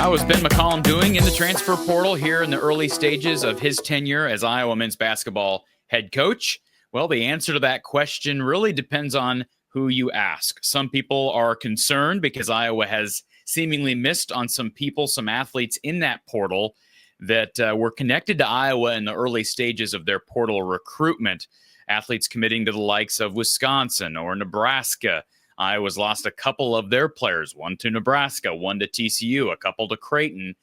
How is Ben McCollum doing in the transfer portal here in the early stages of his tenure as Iowa men's basketball head coach? Well, the answer to that question really depends on who you ask. Some people are concerned because Iowa has seemingly missed on some people, some athletes in that portal that were connected to Iowa in the early stages of their portal recruitment. Athletes committing to the likes of Wisconsin or Nebraska. Iowa's lost a couple of their players, one to Nebraska, one to TCU, a couple to Creighton.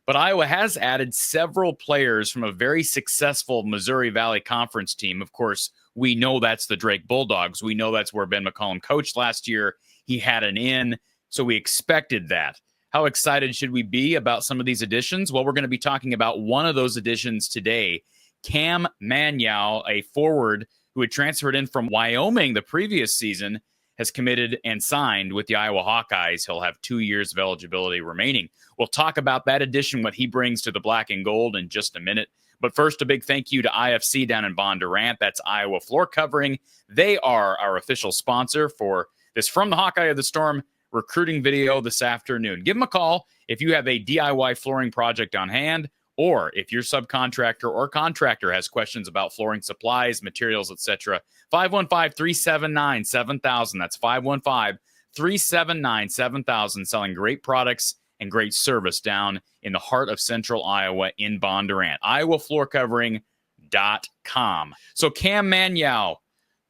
But Iowa has added several players from a very successful Missouri Valley Conference team. Of course, we know that's the Drake Bulldogs. We know that's where Ben McCollum coached last year. He had an in, so we expected that. How excited should we be about some of these additions? Well, we're going to be talking about one of those additions today. Cam Manyawu, a forward who had transferred in from Wyoming the previous season, has committed and signed with the Iowa Hawkeyes. He'll have 2 years of eligibility remaining. We'll talk about that addition, what he brings to the black and gold in just a minute. But first, a big thank you to IFC down in Bondurant. That's Iowa Floor Covering. They are our official sponsor for this From the Hawkeye of the Storm recruiting video this afternoon. Give them a call if you have a DIY flooring project on hand, or if your subcontractor or contractor has questions about flooring supplies, materials, etc. 515-379-7000. That's 515-379-7000. Selling great products and great service down in the heart of central Iowa in Bondurant. IowaFloorCovering.com. So Cam Manyawu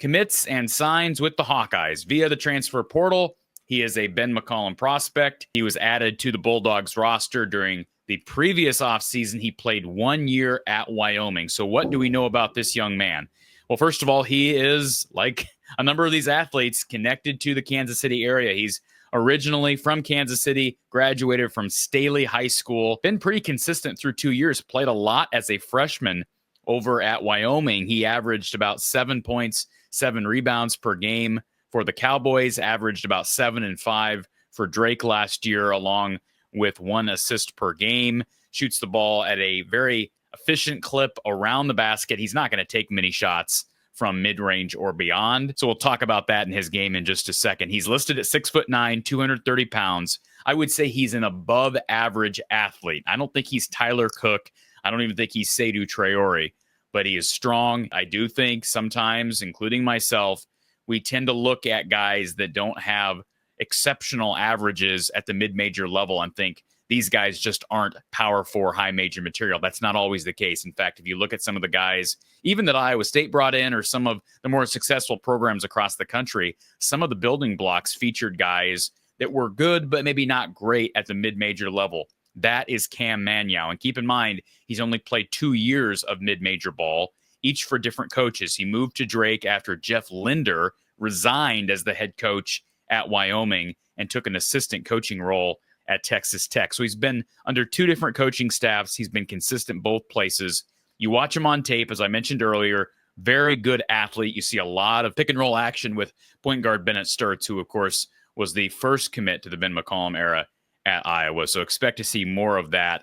commits and signs with the Hawkeyes via the transfer portal. He is a Ben McCollum prospect. He was added to the Bulldogs roster during the previous offseason. He played 1 year at Wyoming. So what do we know about this young man? Well, first of all, he is, like a number of these athletes, connected to the Kansas City area. He's originally from Kansas City, graduated from Staley High School, been pretty consistent through 2 years, played a lot as a freshman over at Wyoming. He averaged about 7 points, 7 rebounds per game for the Cowboys, averaged about 7 and 5 for Drake last year, along with 1 assist per game, shoots the ball at a very efficient clip around the basket. He's not going to take many shots from mid-range or beyond. So we'll talk about that in his game in just a second. He's listed at 6'9", 230 pounds. I would say he's an above average athlete. I don't think he's Tyler Cook. I don't even think he's Seydou Traore, but he is strong. I do think sometimes, including myself, we tend to look at guys that don't have exceptional averages at the mid-major level and think these guys just aren't Power 4 high major material. That's not always the case. In fact, if you look at some of the guys, even that Iowa State brought in, or some of the more successful programs across the country, some of the building blocks featured guys that were good, but maybe not great at the mid-major level. That is Cam Manyawu. And keep in mind, he's only played 2 years of mid-major ball, each for different coaches. He moved to Drake after Jeff Linder resigned as the head coach at Wyoming and took an assistant coaching role at Texas Tech. So he's been under 2 different coaching staffs. He's been consistent both places. You watch him on tape, as I mentioned earlier, very good athlete. You see a lot of pick and roll action with point guard Bennett Sturtz, who of course was the first commit to the Ben McCollum era at Iowa. So expect to see more of that.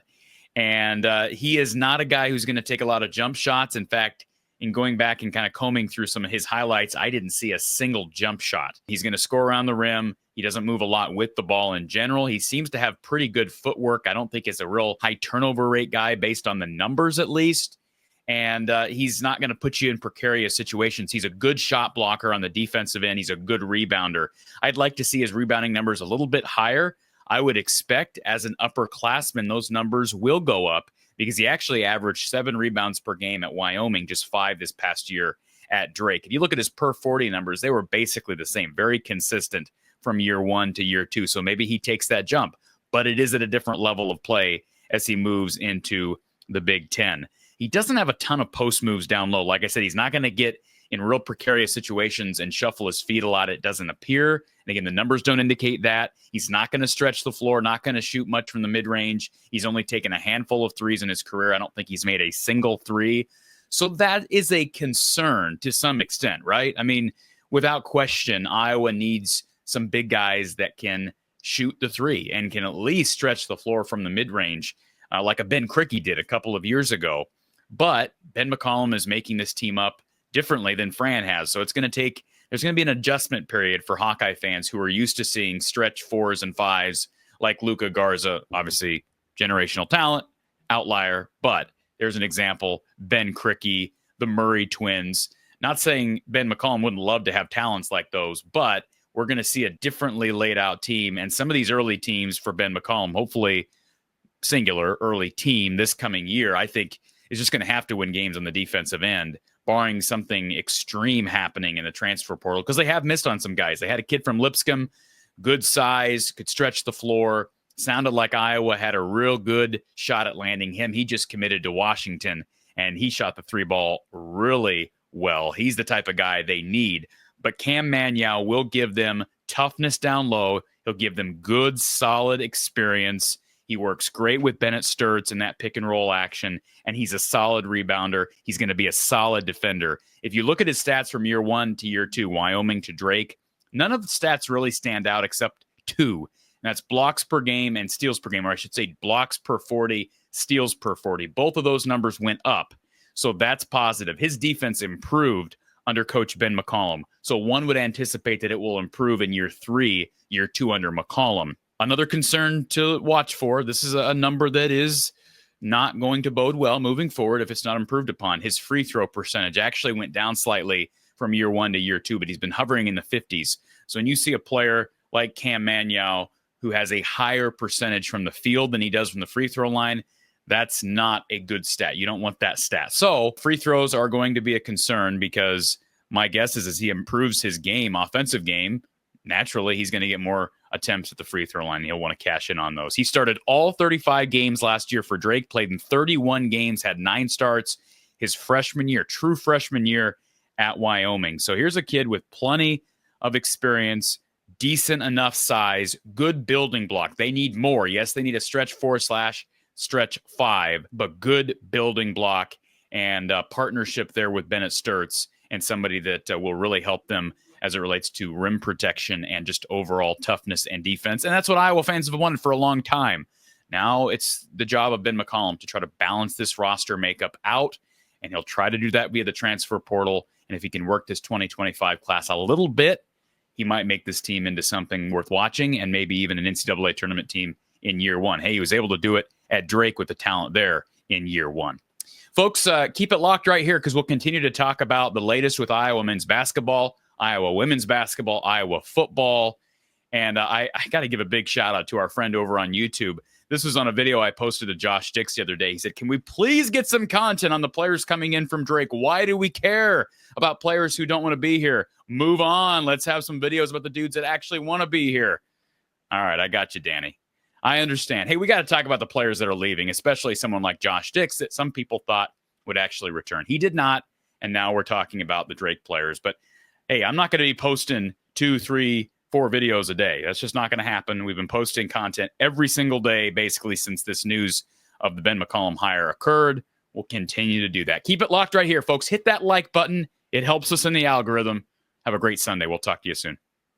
And he is not a guy who's going to take a lot of jump shots. In fact, in going back and kind of combing through some of his highlights, I didn't see a single jump shot. He's going to score around the rim. He doesn't move a lot with the ball in general. He seems to have pretty good footwork. I don't think he's a real high turnover rate guy based on the numbers, at least. And he's not going to put you in precarious situations. He's a good shot blocker on the defensive end. He's a good rebounder. I'd like to see his rebounding numbers a little bit higher. I would expect as an upperclassman, those numbers will go up, because he actually averaged 7 rebounds per game at Wyoming, just 5 this past year at Drake. If you look at his per 40 numbers, they were basically the same, very consistent from year 1 to year 2. So maybe he takes that jump, but it is at a different level of play as he moves into the Big Ten. He doesn't have a ton of post moves down low. Like I said, he's not going to get in real precarious situations and shuffle his feet a lot. It doesn't appear. And again, the numbers don't indicate that. He's not going to stretch the floor, not going to shoot much from the mid-range. He's only taken a handful of threes in his career. I don't think he's made a single three. So that is a concern to some extent, right? I mean, without question, Iowa needs some big guys that can shoot the three and can at least stretch the floor from the mid-range, like a Ben Krikke did a couple of years ago. But Ben McCollum is making this team up differently than Fran has. So there's going to be an adjustment period for Hawkeye fans who are used to seeing stretch 4s and 5s like Luka Garza, obviously Generational talent, outlier, but there's an example. Ben Krikke, the Murray twins. Not saying Ben McCollum wouldn't love to have talents like those, but we're going to see a differently laid out team. And some of these early teams for Ben McCollum, hopefully singular early team this coming year, I think is just going to have to win games on the defensive end, barring something extreme happening in the transfer portal, because they have missed on some guys. They had a kid from Lipscomb, good size, could stretch the floor. Sounded like Iowa had a real good shot at landing him. He just committed to Washington, and he shot the three ball really well. He's the type of guy they need. But Cam Manyawu will give them toughness down low. He'll give them good, solid experience. He works great with Bennett Sturts in that pick and roll action, and he's a solid rebounder. He's going to be a solid defender. If you look at his stats from year 1 to year 2, Wyoming to Drake, none of the stats really stand out except 2. And that's blocks per game and steals per game, or I should say blocks per 40, steals per 40. Both of those numbers went up. So that's positive. His defense improved under Coach Ben McCollum. So one would anticipate that it will improve in year 3, year 2 under McCollum. Another concern to watch for, this is a number that is not going to bode well moving forward if it's not improved upon. His free throw percentage actually went down slightly from year 1 to year 2, but he's been hovering in the 50s. So when you see a player like Cam Manyawu, who has a higher percentage from the field than he does from the free throw line, that's not a good stat. You don't want that stat. So free throws are going to be a concern, because my guess is as he improves his game, offensive game, naturally he's going to get more attempts at the free throw line. He'll want to cash in on those. He started all 35 games last year for Drake, played in 31 games, had 9 starts his freshman year, true freshman year at Wyoming. So here's a kid with plenty of experience, decent enough size, good building block. They need more. Yes, they need a stretch 4/stretch 5, but good building block and partnership there with Bennett Sturts, and somebody that will really help them as it relates to rim protection and just overall toughness and defense. And that's what Iowa fans have wanted for a long time. Now it's the job of Ben McCollum to try to balance this roster makeup out, and he'll try to do that via the transfer portal. And if he can work this 2025 class a little bit, he might make this team into something worth watching, and maybe even an NCAA tournament team in year 1. Hey, he was able to do it at Drake with the talent there in year 1. Folks, keep it locked right here, because we'll continue to talk about the latest with Iowa men's basketball, Iowa women's basketball, Iowa football. And I got to give a big shout out to our friend over on YouTube. This was on a video I posted to Josh Dix the other day. He said, can we please get some content on the players coming in from Drake? Why do we care about players who don't want to be here? Move on. Let's have some videos about the dudes that actually want to be here. All right, I got you, Danny. I understand. Hey, we got to talk about the players that are leaving, especially someone like Josh Dix that some people thought would actually return. He did not, and now we're talking about the Drake players. But, hey, I'm not going to be posting 2, 3, 4 videos a day. That's just not going to happen. We've been posting content every single day, basically, since this news of the Ben McCollum hire occurred. We'll continue to do that. Keep it locked right here, folks. Hit that like button. It helps us in the algorithm. Have a great Sunday. We'll talk to you soon.